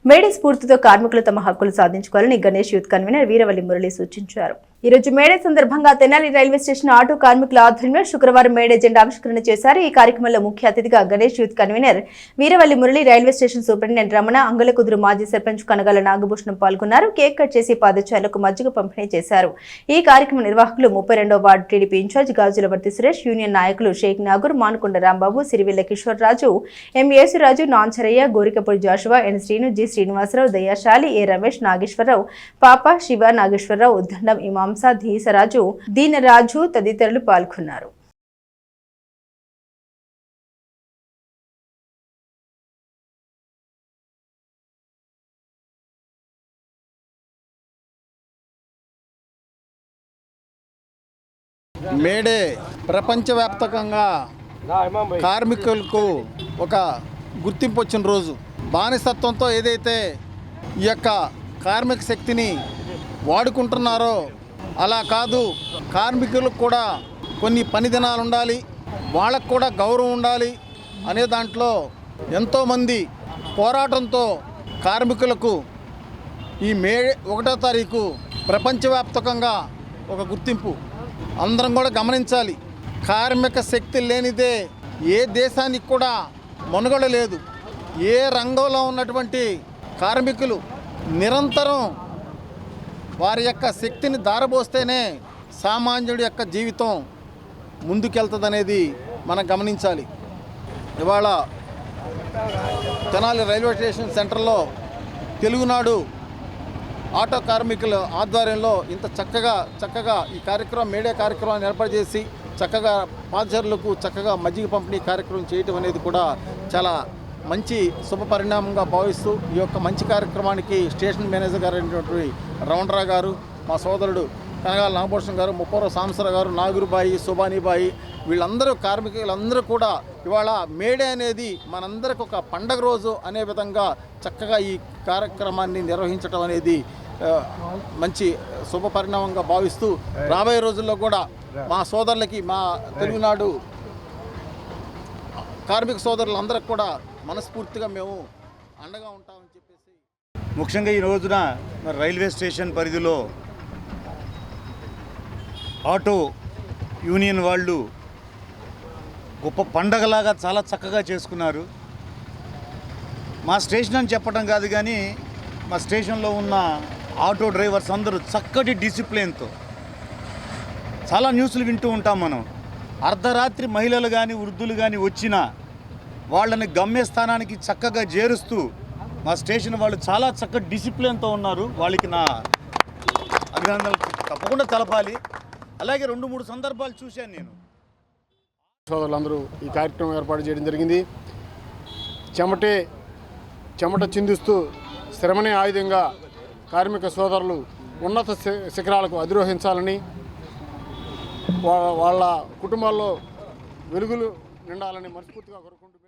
May Day స్ఫూర్తితో కార్మికులు తమ హక్కులు సాధించుకోవాలని గణేష్ యూత్ కన్వీనర్ వీరవల్లి మురళి సూచించారు. ఈ రోజు మేడే సందర్భంగా తెనాలి రైల్వే స్టేషన్ ఆటో కార్మికుల ఆధ్వర్యంలో శుక్రవారం మేడే జెండా ఆవిష్కరణ చేశారు. ఈ కార్యక్రమంలో ముఖ్య అతిథిగా Ganesh youth convener Veeravalli Murali, railway station superintendent Ramana, Angalakuduru మాజీ సర్పంచ్ కనగాల నాగభూషణం పాల్గొన్నారు. కేక్ కట్ చేసి పాదచారులకు మజ్జిగ పంపిణీ చేశారు. ఈ కార్యక్రమ నిర్వాహకులు 32వ ward TDP incharge Gajulavarthi Suresh, union నాయకులు Sheikh Nagoor, Manukonda Rambabu, Sirivella Kishore Raju, M Yesuraju, Nancharaiah, Gorikapudi Joshua, N Srinu, G Srinivasarao, Dayasali, A Ramesh, Nageswararao, Papa, Siva, Nageswararao, Uddandam, Imamsa, ధీసరాజు, దీనరాజు తదితరులు పాల్గొన్నారు. మేడే ప్రపంచవ్యాప్తంగా కార్మికులకు ఒక గుర్తింపు వచ్చిన రోజు. బానిసత్వంతో ఏదైతే ఈ యొక్క కార్మిక శక్తిని వాడుకుంటున్నారో అలా కాదు, కార్మికులకు కూడా కొన్ని పని దినాలు ఉండాలి, వాళ్ళకు కూడా గౌరవం ఉండాలి అనే దాంట్లో ఎంతోమంది పోరాటంతో కార్మికులకు ఈ మే 1వ తారీఖు ప్రపంచవ్యాప్తంగా ఒక గుర్తింపు అందరం కూడా గమనించాలి. కార్మిక శక్తి లేనిదే ఏ దేశానికి కూడా మనుగడ లేదు. ఏ రంగంలో ఉన్నటువంటి కార్మికులు నిరంతరం వారి యొక్క శక్తిని దారబోస్తేనే సామాన్యుడి యొక్క జీవితం ముందుకెళ్తుందనేది మనం గమనించాలి. ఇవాళ తెనాలి రైల్వే స్టేషన్ సెంటర్లో తెలుగునాడు ఆటో కార్మికుల ఆధ్వర్యంలో ఇంత చక్కగా ఈ కార్యక్రమం మేడే కార్యక్రమాన్ని ఏర్పాటు చేసి చక్కగా పాదచారులకు చక్కగా మజ్జిగ పంపిణీ కార్యక్రమం చేయటం అనేది కూడా చాలా మంచి శుభ పరిణామంగా భావిస్తూ ఈ యొక్క మంచి కార్యక్రమానికి స్టేషన్ మేనేజర్ గారు అయినటువంటి రమణరావు గారు, మా సోదరుడు కనగాల నాగభూషణం గారు, ముప్పవరం సాంబశివరావు గారు, నాగురుబాయి, సుబానీబాయి, వీళ్ళందరూ కార్మికులందరూ కూడా ఇవాళ మేడే అనేది మనందరికి ఒక పండగ రోజు అనే విధంగా చక్కగా ఈ కార్యక్రమాన్ని నిర్వహించడం అనేది మంచి శుభ పరిణామంగా భావిస్తూ రాబోయే రోజుల్లో కూడా మా సోదరులకి, మా తెలుగునాడు కార్మిక సోదరులందరికీ కూడా మనస్ఫూర్తిగా మేము అండగా ఉంటామని చెప్పేసి ముఖ్యంగా ఈ రోజున రైల్వే స్టేషన్ పరిధిలో ఆటో యూనియన్ వాళ్ళు గొప్ప పండగలాగా చాలా చక్కగా చేసుకున్నారు. మా స్టేషన్ అని చెప్పడం కాదు కానీ మా స్టేషన్లో ఉన్న ఆటో డ్రైవర్స్ అందరూ చక్కటి డిసిప్లిన్తో చాలా న్యూస్లు వింటూ ఉంటాం మనం. అర్ధరాత్రి మహిళలు కానీ వృద్ధులు కానీ వచ్చినా వాళ్ళని గమ్యస్థానానికి చక్కగా చేరుస్తూ మా స్టేషన్ వాళ్ళు చాలా చక్కటి డిసిప్లిన్తో ఉన్నారు. వాళ్ళకి నా అభినందనలు తప్పకుండా తెలపాలి. అలాగే 2-3 సందర్భాలు చూశాను నేను. సోదరులందరూ ఈ కార్యక్రమం ఏర్పాటు చేయడం జరిగింది. చెమట చిందిస్తూ శ్రమనే ఆయుధంగా కార్మిక సోదరులు ఉన్నత శిఖరాలకు అధిరోహించాలని, వాళ్ళ కుటుంబాల్లో వెలుగులు నిండాలని మనస్ఫూర్తిగా కోరుకుంటున్నాను.